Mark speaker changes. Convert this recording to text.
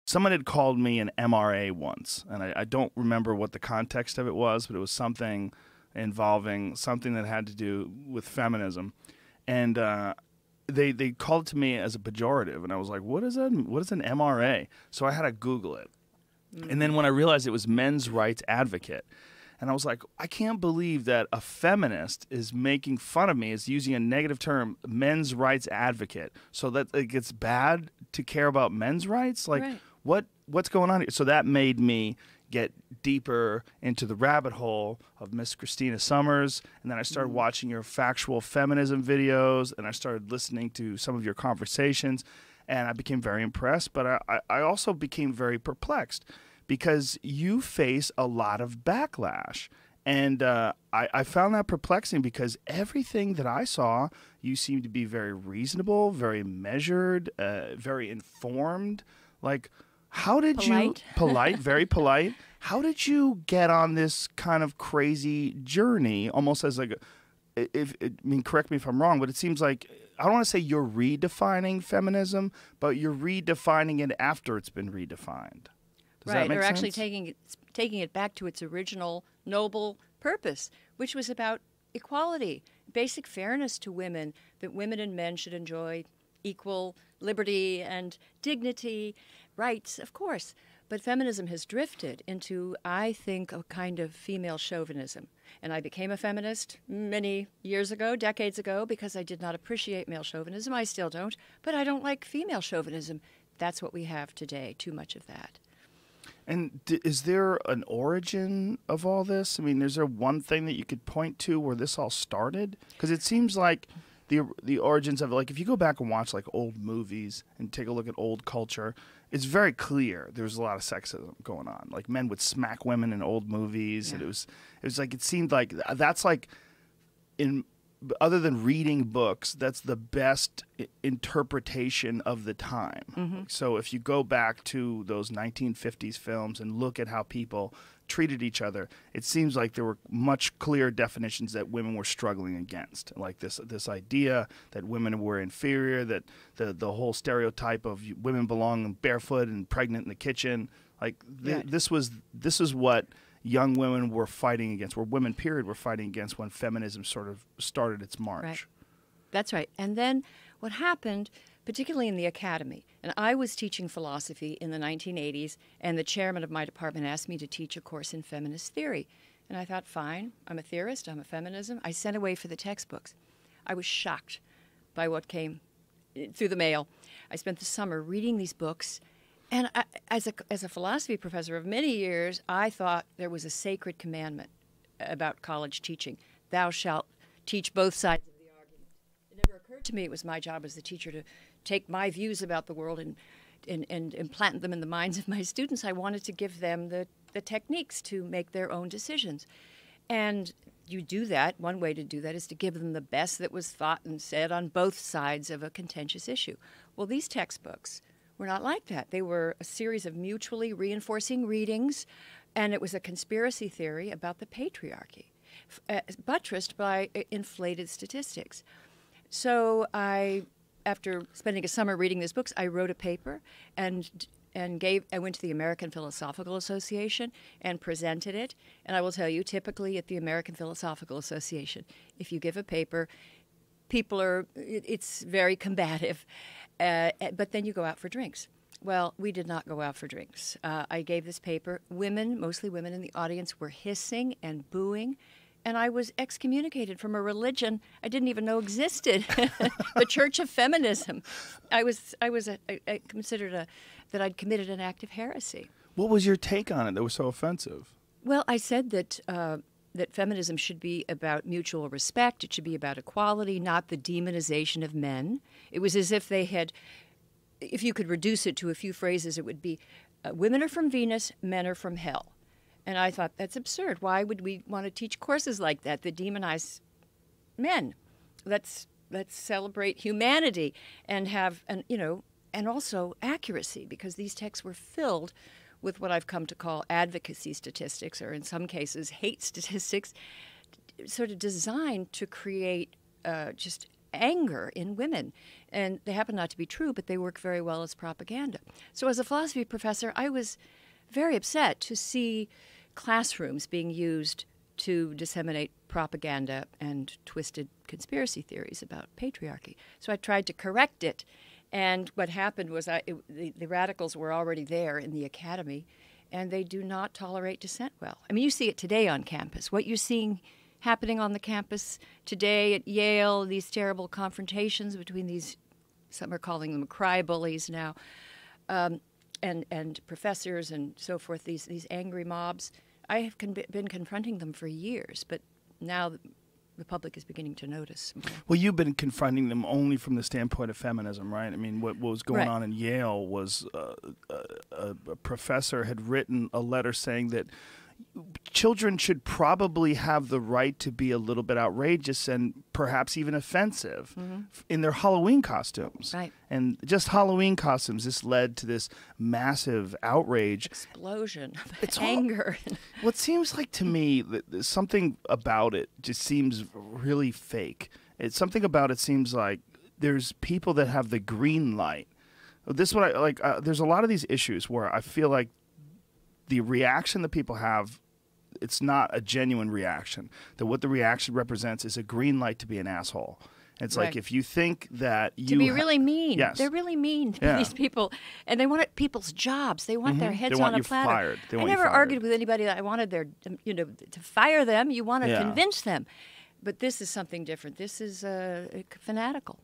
Speaker 1: someone had called me an MRA once, and I don't remember what the context of it was, but it was something involving something that had to do with feminism. And they called it to me as a pejorative, and I was like, what is that? What is an MRA? So I had to Google it. And then when I realized it was men's rights advocate, and I was like, I can't believe that a feminist is making fun of me, is using a negative term, men's rights advocate, so that it gets bad to care about men's rights? Like,
Speaker 2: Right.
Speaker 1: what's going on here? So that made me get deeper into the rabbit hole of Miss Christina Sommers, and then I started watching your factual feminism videos, and I started listening to some of your conversations, and I became very impressed, but I also became very perplexed, because you face a lot of backlash. And I found that perplexing, because everything that I saw, you seemed to be very reasonable, very measured, very informed. Like, how did
Speaker 2: Polite.
Speaker 1: you... Polite, very polite. How did you get on this kind of crazy journey, almost as like... correct me if I'm wrong, but it seems like... I don't want to say you're redefining feminism, but you're redefining it after it's been redefined. Does that
Speaker 2: Right,
Speaker 1: make
Speaker 2: or actually
Speaker 1: sense?
Speaker 2: taking it back to its original noble purpose, which was about equality, basic fairness to women, that women and men should enjoy equal liberty and dignity, rights, of course. But feminism has drifted into, I think, a kind of female chauvinism. And I became a feminist many years ago, decades ago, because I did not appreciate male chauvinism. I still don't, but I don't like female chauvinism. That's what we have today, too much of that.
Speaker 1: And is there an origin of all this? I mean, is there one thing that you could point to where this all started? Because it seems like the origins of it, like if you go back and watch like old movies and take a look at old culture, it's very clear there's a lot of sexism going on. Like men would smack women in old movies, and it was like, it seemed like that's like, in other than reading books, that's the best interpretation of the time.
Speaker 2: Mm-hmm.
Speaker 1: So if you go back to those 1950s films and look at how people treated each other, it seems like there were much clearer definitions that women were struggling against, like this idea that women were inferior, that the whole stereotype of women belong barefoot and pregnant in the kitchen. Like this was what young women were fighting against, where women, period, were fighting against when feminism sort of started its march.
Speaker 2: Right. That's right. And then what happened, particularly in the academy, and I was teaching philosophy in the 1980s, and the chairman of my department asked me to teach a course in feminist theory. And I thought, fine, I'm a theorist, I'm a feminism. I sent away for the textbooks. I was shocked by what came through the mail. I spent the summer reading these books. And as a philosophy professor of many years, I thought there was a sacred commandment about college teaching. Thou shalt teach both sides of the argument. It never occurred to me it was my job as the teacher to take my views about the world and implant them in the minds of my students. I wanted to give them the techniques to make their own decisions. And you do that. One way to do that is to give them the best that was thought and said on both sides of a contentious issue. Well, these textbooks were not like that. They were a series of mutually reinforcing readings, and it was a conspiracy theory about the patriarchy, buttressed by inflated statistics. So after spending a summer reading these books, I wrote a paper I went to the American Philosophical Association and presented it. And I will tell you, typically at the American Philosophical Association, if you give a paper, it's very combative. But then you go out for drinks. Well, we did not go out for drinks. I gave this paper. Women, mostly women in the audience, were hissing and booing, and I was excommunicated from a religion I didn't even know existed, the Church of Feminism. I considered that I'd committed an act of heresy.
Speaker 1: What was your take on it that was so offensive?
Speaker 2: Well, I said that feminism should be about mutual respect. It should be about equality, not the demonization of men. It was as if if you could reduce it to a few phrases, it would be, women are from Venus, men are from hell. And I thought, that's absurd. Why would we want to teach courses like that demonize men? Let's celebrate humanity and have, and also accuracy, because these texts were filled with what I've come to call advocacy statistics, or in some cases hate statistics, sort of designed to create just anger in women. And they happen not to be true, but they work very well as propaganda. So as a philosophy professor, I was very upset to see classrooms being used to disseminate propaganda and twisted conspiracy theories about patriarchy. So I tried to correct it. And what happened was the radicals were already there in the academy, and they do not tolerate dissent well. I mean, you see it today on campus. What you're seeing happening on the campus today at Yale, these terrible confrontations between these, some are calling them cry bullies now, and professors and so forth, these angry mobs. I have been confronting them for years, but now the public is beginning to notice.
Speaker 1: Well, you've been confronting them only from the standpoint of feminism, right? I mean, what was going on in Yale was a professor had written a letter saying that children should probably have the right to be a little bit outrageous and perhaps even offensive in their Halloween costumes.
Speaker 2: Right.
Speaker 1: And just Halloween costumes, this led to this massive outrage.
Speaker 2: Explosion of anger.
Speaker 1: Well, it seems like to me that something about it just seems really fake. It's something about it seems like there's people that have the green light. This is what I like. There's a lot of these issues where I feel like the reaction that people have, it's not a genuine reaction. That what the reaction represents is a green light to be an asshole. It's like if you think that you...
Speaker 2: To be really mean.
Speaker 1: Yes.
Speaker 2: They're really mean, these people. And they want people's jobs. They want their heads on a platter.
Speaker 1: Fired. They want
Speaker 2: I
Speaker 1: you
Speaker 2: never
Speaker 1: fired.
Speaker 2: argued with anybody that I wanted to fire them. You want to convince them. But this is something different. This is fanatical.